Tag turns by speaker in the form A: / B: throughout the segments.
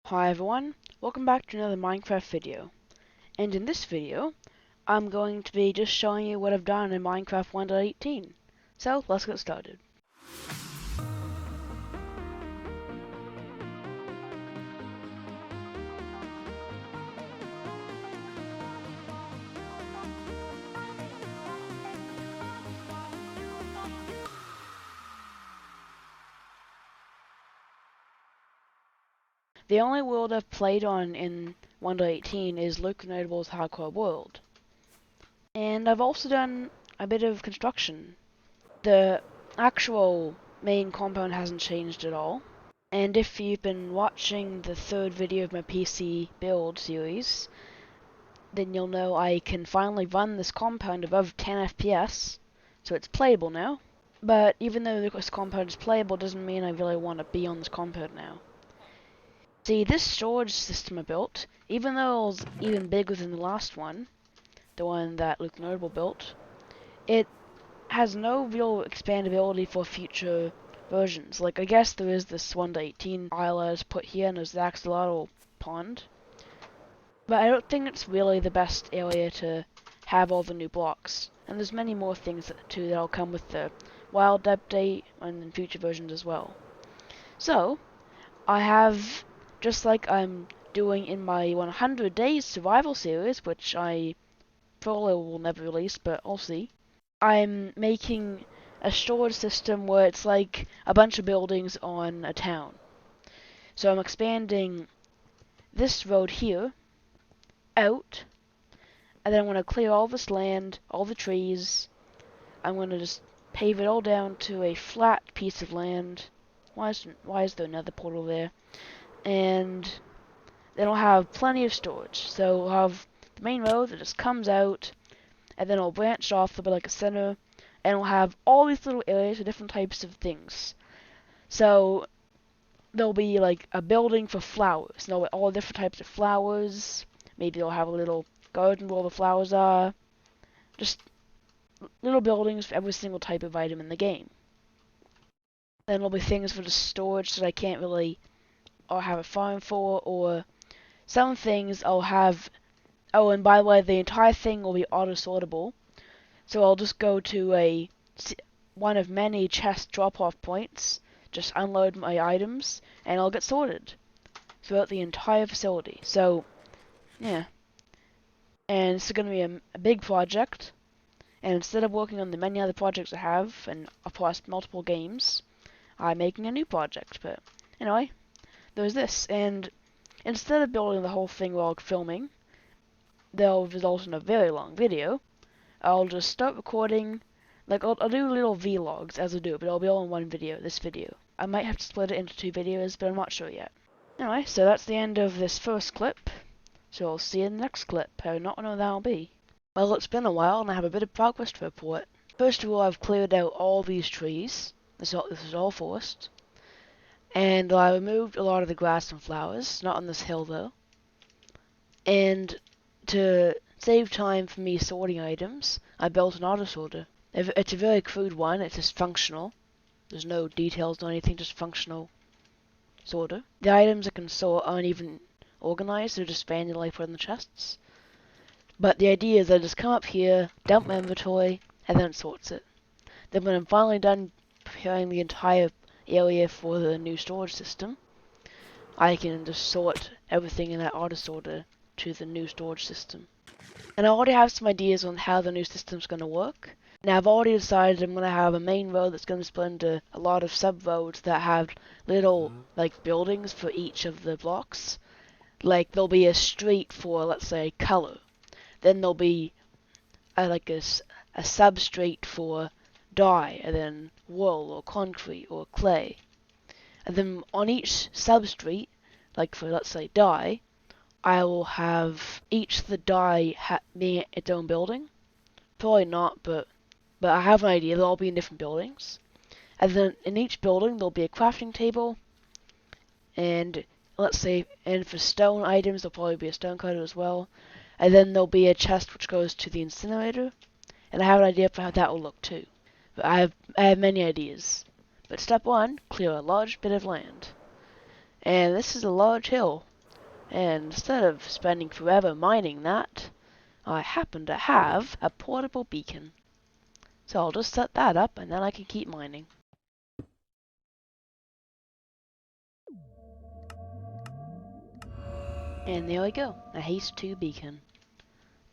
A: Hi everyone, welcome back to another Minecraft video. And in this video, I'm going to be just showing you what I've done in Minecraft 1.18. So, let's get started. The only world I've played on in 1.18 is Luke TheNotable's hardcore world. And I've also done a bit of construction. The actual main compound hasn't changed at all. And if you've been watching the third video of my PC build series, then you'll know I can finally run this compound above 10 FPS, so it's playable now. But even though this compound is playable, doesn't mean I really want to be on this compound now. See, this storage system I built, even though it was even bigger than the last one, the one that Luke TheNotable built, it has no real expandability for future versions. Like, I guess there is this 1.18 islet put here and there's the axolotl pond, but I don't think it's really the best area to have all the new blocks. And there's many more things too that'll come with the wild update and in future versions as well. So, I have, just like I'm doing in my 100 Days Survival series, which I probably will never release, but I'll see, I'm making a storage system where it's like a bunch of buildings on a town. So I'm expanding this road here out, and then I'm going to clear all this land, all the trees. I'm going to just pave it all down to a flat piece of land. Why is there another portal there? And then I'll have plenty of storage. So we'll have the main road that just comes out, and then it'll branch off. There'll be like a center, and we'll have all these little areas for different types of things. So there'll be like a building for flowers. And there'll be all different types of flowers. Maybe they'll have a little garden where all the flowers are. Just little buildings for every single type of item in the game. Then there'll be things for the storage that I can't really or have a farm for, or some things I'll have. Oh, and by the way, the entire thing will be auto-sortable. So I'll just go to one of many chest drop-off points, just unload my items, and I'll get sorted throughout the entire facility. So, yeah. And this is going to be a big project. And instead of working on the many other projects I have, and across multiple games, I'm making a new project. But anyway, there's this. And instead of building the whole thing while filming, that'll result in a very long video. I'll just start recording, like I'll do little vlogs as I do it, but it'll be all in one video, this video. I might have to split it into 2 videos, but I'm not sure yet. Anyway, so that's the end of this first clip, so I'll see you in the next clip. I do not know when that'll be. Well, it's been a while and I have a bit of progress to report. First of all, I've cleared out all these trees. This is all forest. And I removed a lot of the grass and flowers, not on this hill though. And to save time for me sorting items, I built an auto-sorter. It's a very crude one, it's just functional. There's no details or anything, just functional sorter. The items I can sort aren't even organized, they're just randomly put in the chests. But the idea is I just come up here, dump my inventory, and then it sorts it. Then when I'm finally done preparing the entire area for the new storage system, I can just sort everything in that auto-sorter to the new storage system. And I already have some ideas on how the new system's going to work. Now I've already decided I'm going to have a main road that's going to split into a lot of sub-roads that have little like buildings for each of the blocks. Like there'll be a street for, let's say, color. Then there'll be a sub-street for dye, and then wool or concrete or clay. And then on each sub-street, like for, let's say, dye, I will have each of the dye being its own building. Probably not, but I have an idea. They'll all be in different buildings. And then in each building, there'll be a crafting table. And let's say, and for stone items, there'll probably be a stone cutter as well. And then there'll be a chest which goes to the incinerator. And I have an idea for how that will look too. But I have many ideas. But step 1, clear a large bit of land. And this is a large hill. And instead of spending forever mining that, I happen to have a portable beacon. So I'll just set that up and then I can keep mining. And there we go, a Haste 2 beacon.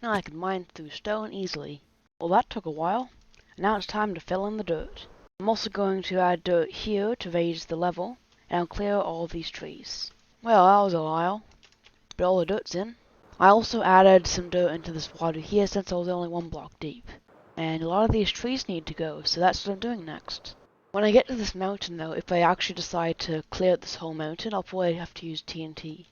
A: Now I can mine through stone easily. Well, that took a while. Now it's time to fill in the dirt. I'm also going to add dirt here to raise the level, and I'll clear all of these trees. Well, that was a while, but all the dirt's in. I also added some dirt into this water here since I was only 1 block deep. And a lot of these trees need to go, so that's what I'm doing next. When I get to this mountain though, if I actually decide to clear out this whole mountain, I'll probably have to use TNT.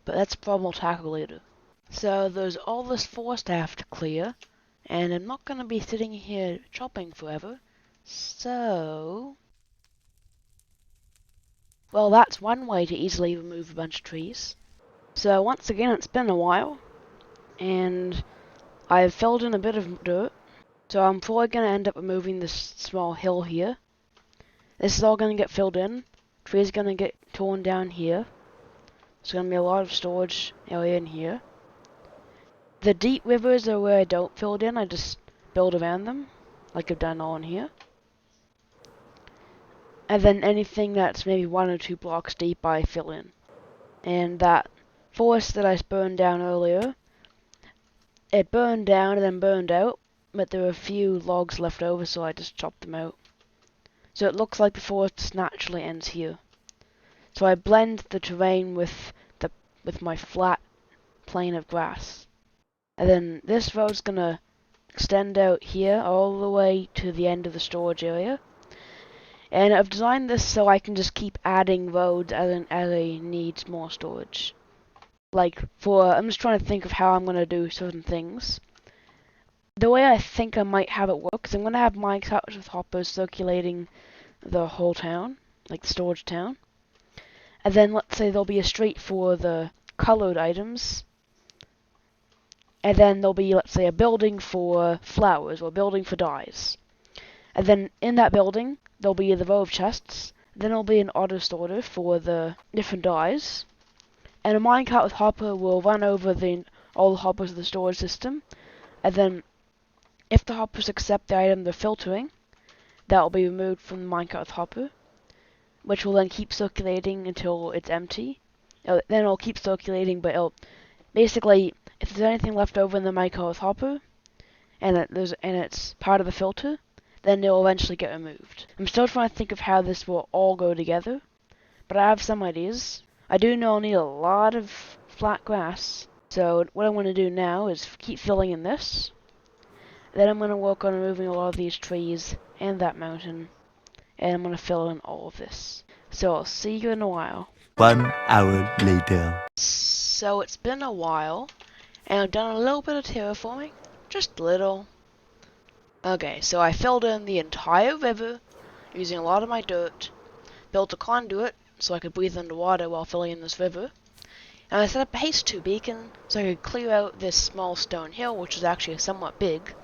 A: But that's a problem we'll tackle later. So there's all this forest I have to clear, and I'm not going to be sitting here chopping forever. So... well, that's one way to easily remove a bunch of trees. So once again, it's been a while, and I've filled in a bit of dirt. So I'm probably going to end up removing this small hill here. This is all going to get filled in. Trees are going to get torn down here. There's going to be a lot of storage area in here. The deep rivers are where I don't fill it in. I just build around them, like I've done all in here. And then anything that's maybe 1 or 2 blocks deep, I fill in. And that forest that I burned down earlier, it burned down and then burned out, but there were a few logs left over, so I just chopped them out. So it looks like the forest just naturally ends here. So I blend the terrain with my flat plane of grass. And then this road's gonna extend out here all the way to the end of the storage area. And I've designed this so I can just keep adding roads as I need more storage. I'm just trying to think of how I'm gonna do certain things. The way I think I might have it work is I'm gonna have minecarts with hoppers circulating the whole town, like the storage town. And then let's say there'll be a street for the colored items. And then there'll be, let's say, a building for flowers or a building for dyes. And then in that building, there'll be the row of chests. Then there'll be an auto sorter for the different dyes. And a minecart with hopper will run over all the hoppers of the storage system. And then, if the hoppers accept the item they're filtering, that will be removed from the minecart with hopper, which will then keep circulating until it's empty. Then it'll keep circulating, but it'll basically, if there's anything left over in the minecart with hopper, and it's part of the filter, then it will eventually get removed. I'm still trying to think of how this will all go together, but I have some ideas. I do know I'll need a lot of flat grass, so what I'm going to do now is keep filling in this. Then I'm going to work on removing a lot of these trees and that mountain, and I'm going to fill in all of this. So I'll see you in a while.
B: 1 hour later.
A: So it's been a while, and I've done a little bit of terraforming, just a little. Okay, so I filled in the entire river using a lot of my dirt, built a conduit so I could breathe underwater while filling in this river, and I set up a Haste 2 beacon so I could clear out this small stone hill, which is actually somewhat big,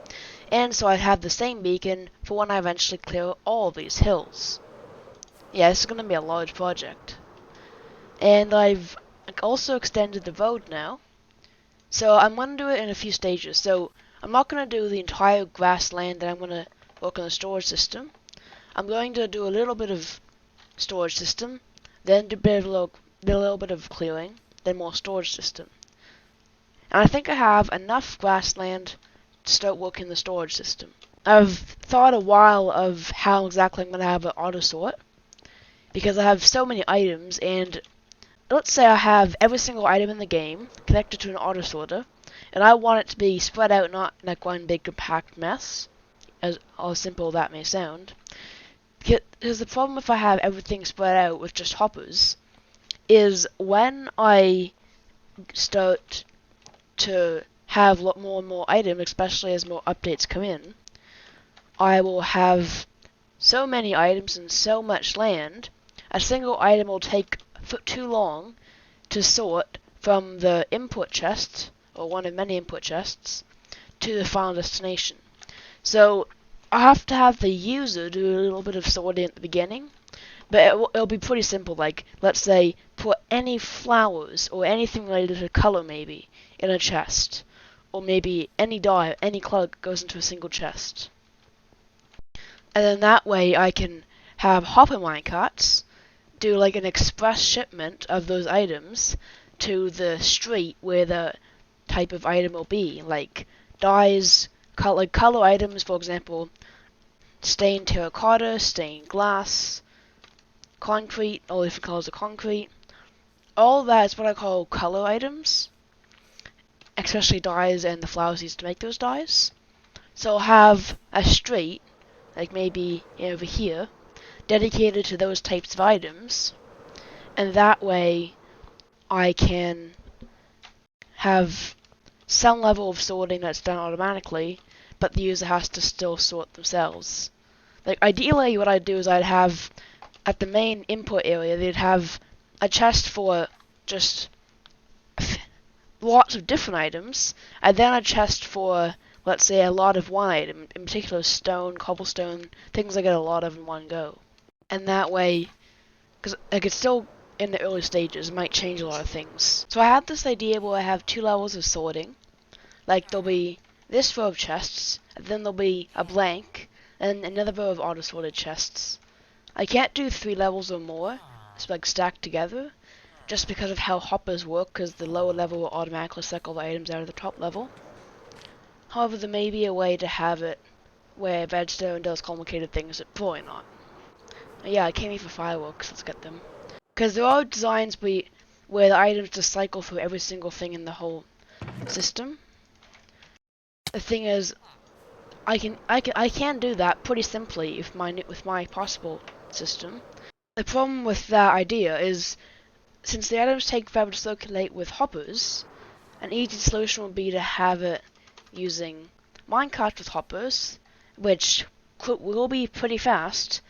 A: and so I'd have the same beacon for when I eventually clear all these hills. Yeah, this is going to be a large project. And I've also extended the road now, so I'm going to do it in a few stages. So I'm not going to do the entire grassland, and I'm going to work on the storage system. I'm going to do a little bit of storage system, then do a little bit of clearing, then more storage system. And I think I have enough grassland to start working the storage system. I've thought a while of how exactly I'm going to have an auto sort, because I have so many items, and let's say I have every single item in the game connected to an auto sorter, and I want it to be spread out, not like one big compact mess, as simple that may sound. Because the problem if I have everything spread out with just hoppers is when I start to have a lot more and more items, especially as more updates come in, I will have so many items and so much land, a single item will take too long to sort from the input chest, or one of many input chests, to the final destination. So I have to have the user do a little bit of sorting at the beginning, but it'll be pretty simple. Like, let's say, put any flowers or anything related to color maybe in a chest. Or maybe any dye, any color goes into a single chest. And then that way I can have hopper minecarts do like an express shipment of those items to the street where the type of item will be. Like dyes, color items, for example, stained terracotta, stained glass, concrete, all different colors of concrete. All that is what I call color items, especially dyes and the flowers used to make those dyes. So I'll have a street, like maybe over here, dedicated to those types of items, and that way I can have some level of sorting that's done automatically, but the user has to still sort themselves. Like ideally what I'd do is I'd have at the main input area they'd have a chest for just lots of different items, and then a chest for, let's say, a lot of one item, in particular stone, cobblestone, things I get a lot of in one go. And that way, because like it's still in the early stages, it might change a lot of things. So I had this idea where I have 2 levels of sorting. Like there'll be this row of chests, and then there'll be a blank, and another row of auto-sorted chests. I can't do 3 levels or more, it's like stacked together, just because of how hoppers work, because the lower level will automatically suck all the items out of the top level. However, there may be a way to have it where redstone does complicated things, but probably not. Yeah, I came here for fireworks, let's get them. Because there are designs where the items just cycle through every single thing in the whole system. The thing is, I can do that pretty simply with my possible system. The problem with that idea is, since the items take forever to circulate with hoppers, an easy solution would be to have it using minecarts with hoppers, which will be pretty fast.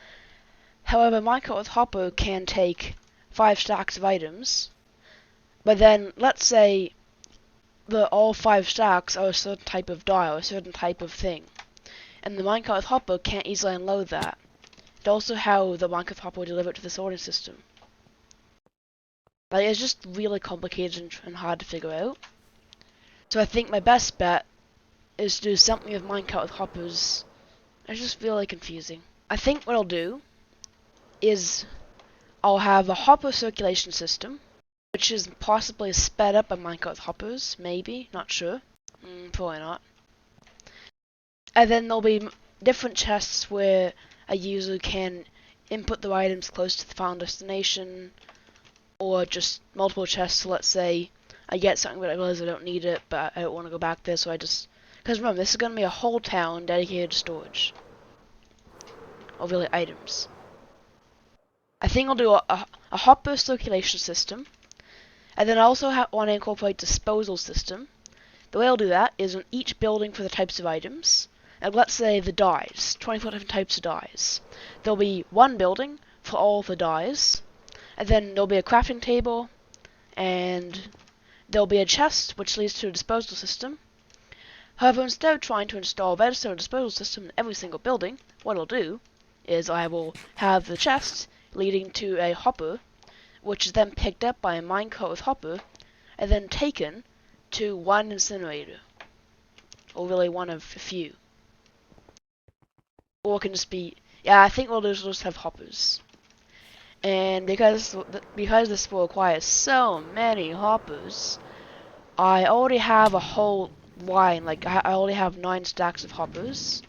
A: However, minecart with hopper can take 5 stacks of items, but then let's say that all 5 stacks are a certain type of dye or a certain type of thing, and the minecart with hopper can't easily unload that. It's also how the minecart with hopper will deliver it to the sorting system. Like, it's just really complicated and hard to figure out. So I think my best bet is to do something with minecart with hoppers. It's just really confusing. I think what I'll do is I'll have a hopper circulation system, which is possibly sped up by minecart with hoppers, maybe, not sure. Probably not. And then there'll be different chests where a user can input their items close to the final destination, or just multiple chests. So let's say I get something but I realize I don't need it, but I don't want to go back there, so I just... Because remember, this is going to be a whole town dedicated to storage. Or really items. I think I'll do a hopper circulation system, and then I also want to incorporate a disposal system. The way I'll do that is on each building for the types of items, and let's say the dyes, 24 different types of dyes. There'll be one building for all the dyes, and then there'll be a crafting table, and there'll be a chest which leads to a disposal system. However, instead of trying to install a redstone disposal system in every single building, what I'll do is I will have the chest leading to a hopper, which is then picked up by a minecart with hopper, and then taken to one incinerator. Or really one of a few. Or it can just be... Yeah, I think we'll just have hoppers. And because this will require so many hoppers, I already have a whole line, like I already have 9 stacks of hoppers.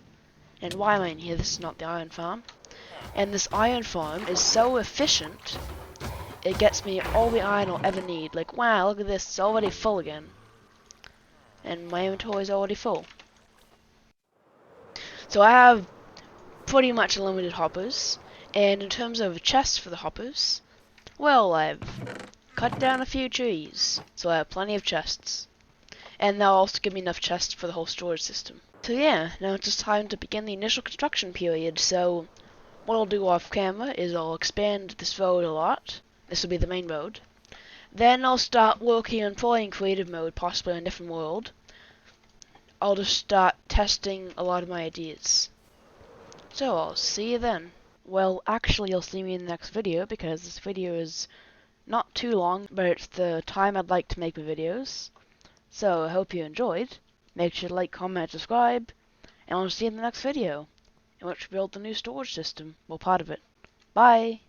A: And why am I in here? This is not the iron farm. And this iron farm is so efficient, it gets me all the iron I'll ever need. Like, wow, look at this, it's already full again. And my inventory is already full. So I have pretty much unlimited hoppers. And in terms of chests for the hoppers, well, I've cut down a few trees, so I have plenty of chests. And that'll also give me enough chests for the whole storage system. So yeah, now it's just time to begin the initial construction period. So what I'll do off camera is I'll expand this road a lot. This will be the main road. Then I'll start working on playing creative mode, possibly on a different world. I'll just start testing a lot of my ideas. So I'll see you then. Well, actually you'll see me in the next video, because this video is Not too long, but it's the time I'd like to make my videos. So I hope you enjoyed. Make sure to like, comment, subscribe, and I'll see you in the next video, in which we build the new storage system, well, part of it. Bye!